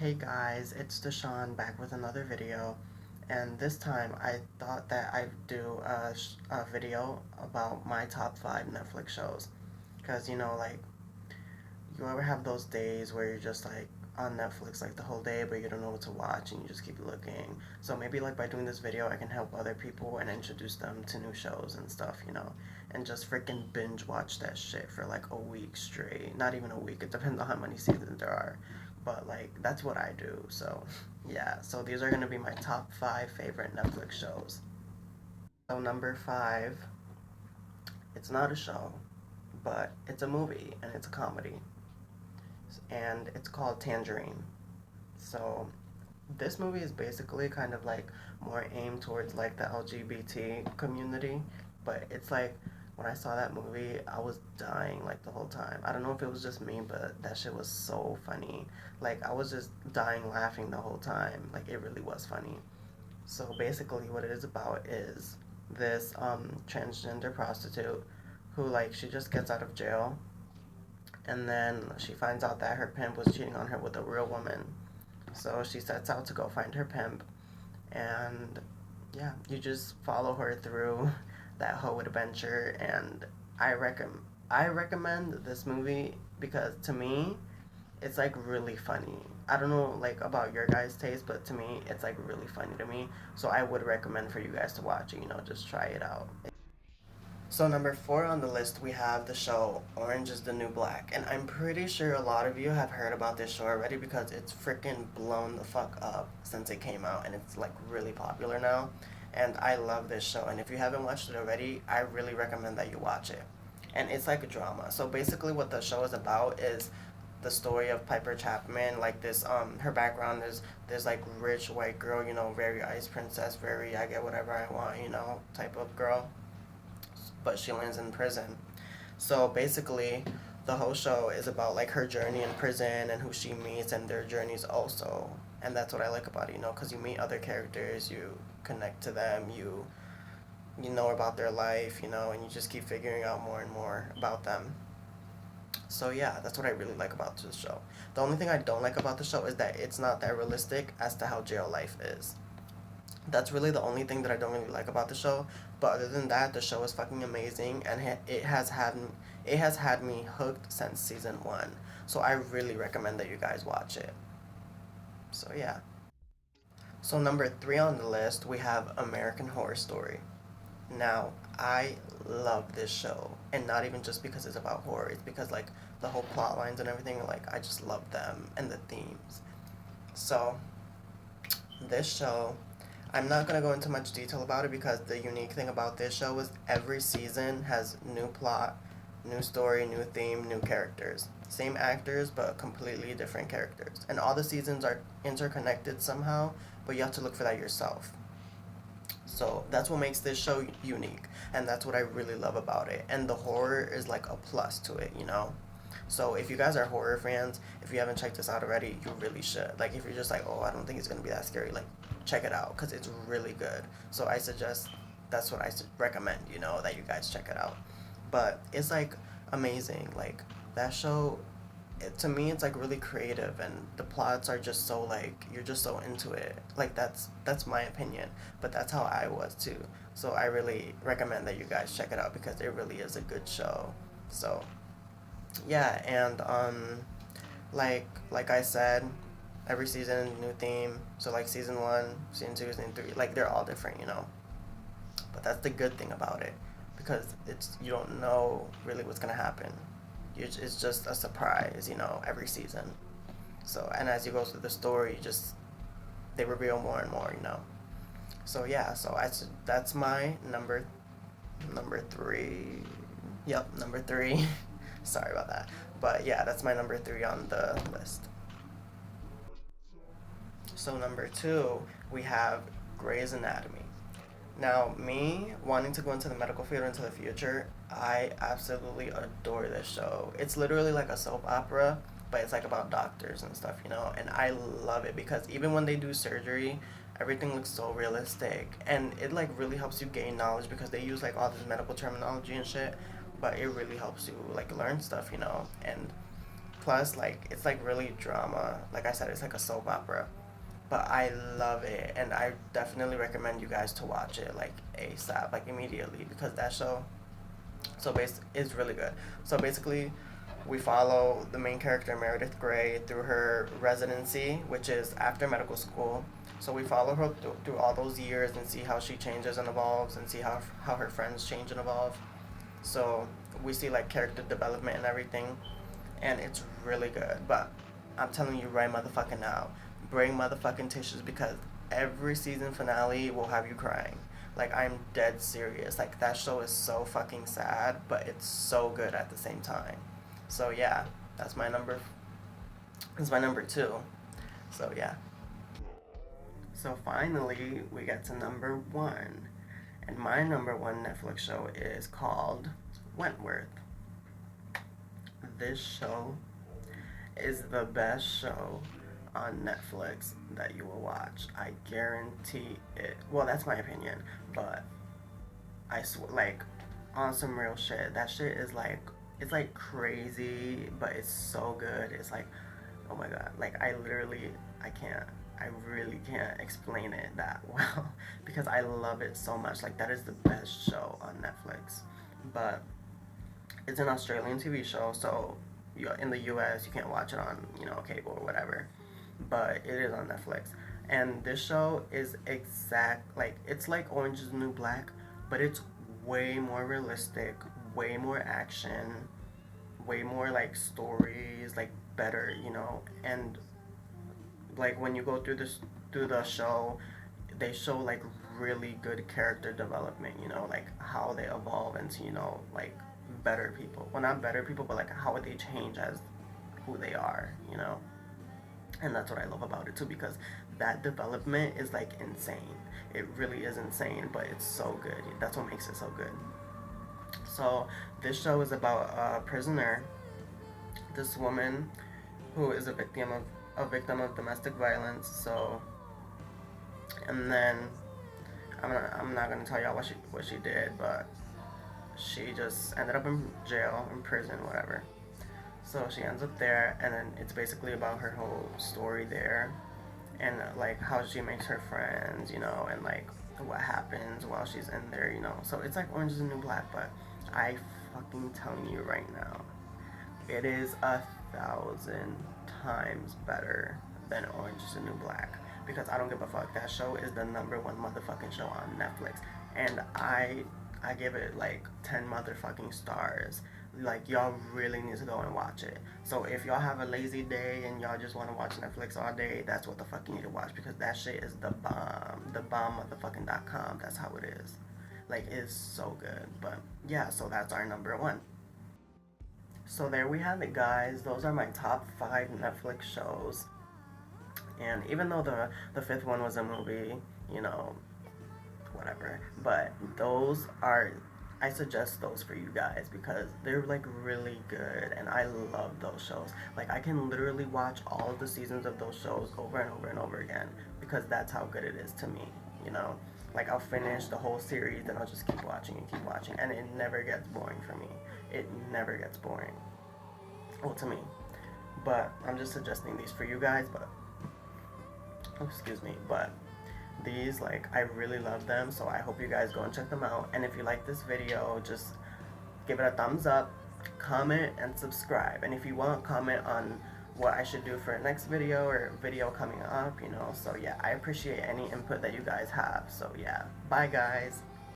Hey guys, it's Deshaun back with another video, and this time I thought that I'd do a video about my top 5 Netflix shows. Because, like, you ever have those days where you're just like on Netflix like the whole day, but you don't know what to watch and you just keep looking. So maybe like by doing this video, I can help other people and introduce them to new shows and stuff, and just freaking binge watch that shit for like a week straight. Not even a week, it depends on how many seasons there are. But like, that's what I do. So, yeah. So these are gonna be my top 5 favorite Netflix shows. So, number 5, it's not a show, but it's a movie and it's a comedy. And it's called Tangerine. So this movie is basically kind of like more aimed towards like the LGBT community, but it's like when I saw that movie, I was dying like the whole time. I don't know if it was just me, but that shit was so funny. Like I was just dying laughing the whole time. Like it really was funny. So basically, what it is about is this transgender prostitute who like she just gets out of jail and then she finds out that her pimp was cheating on her with a real woman. So she sets out to go find her pimp, and yeah, you just follow her through that whole adventure. And I recommend this movie because to me, it's like really funny. I don't know like about your guys' taste, but to me, it's like really funny to me. So I would recommend for you guys to watch it. Just try it out. So number 4 on the list, we have the show Orange is the New Black. And I'm pretty sure a lot of you have heard about this show already because it's freaking blown the fuck up since it came out and it's like really popular now. And I love this show. And if you haven't watched it already, I really recommend that you watch it. And it's like a drama. So basically what the show is about is the story of Piper Chapman. Like this her background is this like rich white girl, very ice princess, very I get whatever I want, type of girl, but she lands in prison. So basically, the whole show is about like her journey in prison and who she meets and their journeys also. And that's what I like about it, because you meet other characters, you connect to them, you know about their life, and you just keep figuring out more and more about them. So yeah, that's what I really like about the show. The only thing I don't like about the show is that it's not that realistic as to how jail life is. That's really the only thing that I don't really like about the show. But other than that, the show is fucking amazing, and it has had me hooked since season 1. So I really recommend that you guys watch it. So yeah. So number 3 on the list, we have American Horror Story. Now, I love this show, and not even just because it's about horror. It's because like the whole plot lines and everything, like I just love them and the themes. So this show, I'm not going to go into much detail about it because the unique thing about this show is every season has new plot, new story, new theme, new characters. Same actors, but completely different characters. And all the seasons are interconnected somehow, but you have to look for that yourself. So that's what makes this show unique, and that's what I really love about it. And the horror is like a plus to it. So if you guys are horror fans, if you haven't checked this out already, you really should. Like if you're just like, oh, I don't think it's gonna be that scary, like check it out because it's really good. So I suggest that's what I recommend. That you guys check it out. But it's like amazing. Like that show, to me, it's like really creative, and the plots are just so like you're just so into it. Like that's my opinion, but that's how I was too. So I really recommend that you guys check it out because it really is a good show. So yeah, and like I said, every season new theme. So like season 1, season 2, season 3, like they're all different. But that's the good thing about it because it's you don't know really what's gonna happen. It's just a surprise, every season. So and as you go through the story, just they reveal more and more. So yeah, so that's my number 3. Yep, number 3. Sorry about that. But yeah, that's my number 3 on the list. So number 2, we have Grey's Anatomy. Now, me wanting to go into the medical field into the future, I absolutely adore this show. It's literally like a soap opera, but it's like about doctors and stuff. And I love it because even when they do surgery, everything looks so realistic, and it like really helps you gain knowledge because they use like all this medical terminology and shit, but it really helps you like learn stuff. And Plus, like, it's like really drama. Like I said, it's like a soap opera. But I love it, and I definitely recommend you guys to watch it like ASAP, like immediately, because that show is really good. So basically, we follow the main character Meredith Grey through her residency, which is after medical school. So we follow her through all those years and see how she changes and evolves, and see how her friends change and evolve. So we see like character development and everything, and it's really good. But I'm telling you right motherfucking now, bring motherfucking tissues because every season finale will have you crying. Like, I'm dead serious. Like, that show is so fucking sad, but it's so good at the same time. So yeah, that's my number. That's my number two. So yeah. So finally, we get to number one, and my number one Netflix show is called Wentworth. This show is the best show on Netflix that you will watch. I guarantee it. Well, that's my opinion, but I swear, like, on some real shit, that shit is like, it's like crazy, but it's so good. It's like, oh my god, like I really can't explain it that well because I love it so much. Like, that is the best show on Netflix. But it's an Australian TV show, so in the US you can't watch it on, cable or whatever. But it is on Netflix. And this show is it's like Orange is the New Black, but it's way more realistic, way more action, way more like stories, like better, and like when you go through the show, they show like really good character development, like how they evolve into, like better people. Well, not better people, but like how they change as who they are, And that's what I love about it too, because that development is like insane. It really is insane, but it's so good. That's what makes it so good. So this show is about a prisoner, this woman who is a victim of domestic violence. So, and then I'm not gonna tell y'all what she did, but she just ended up in jail, in prison, whatever. So she ends up there, and then it's basically about her whole story there, and like how she makes her friends, and like what happens while she's in there. So it's like Orange is the New Black, but I fucking telling you right now, it is 1,000 times better than Orange is the New Black, because I don't give a fuck. That show is the number one motherfucking show on Netflix, and I give it like 10 motherfucking stars. Like, y'all really need to go and watch it. So if y'all have a lazy day and y'all just want to watch Netflix all day, that's what the fuck you need to watch, because that shit is the bomb. The bomb motherfucking.com. That's how it is. Like, it's so good. But yeah, so that's our number one. So there we have it, guys. Those are my top 5 Netflix shows. And even though the fifth one was a movie, whatever. But I suggest those for you guys because they're like really good, and I love those shows. Like, I can literally watch all of the seasons of those shows over and over and over again because that's how good it is to me, Like, I'll finish the whole series and I'll just keep watching and keep watching, and it never gets boring for me. It never gets boring. Well, to me. But I'm just suggesting these for you guys, but excuse me, but these, like, I really love them, so I hope you guys go and check them out. And if you like this video, just give it a thumbs up, comment, and subscribe. And if you want, comment on what I should do for a next video or video coming up, So yeah, I appreciate any input that you guys have. So yeah, bye guys.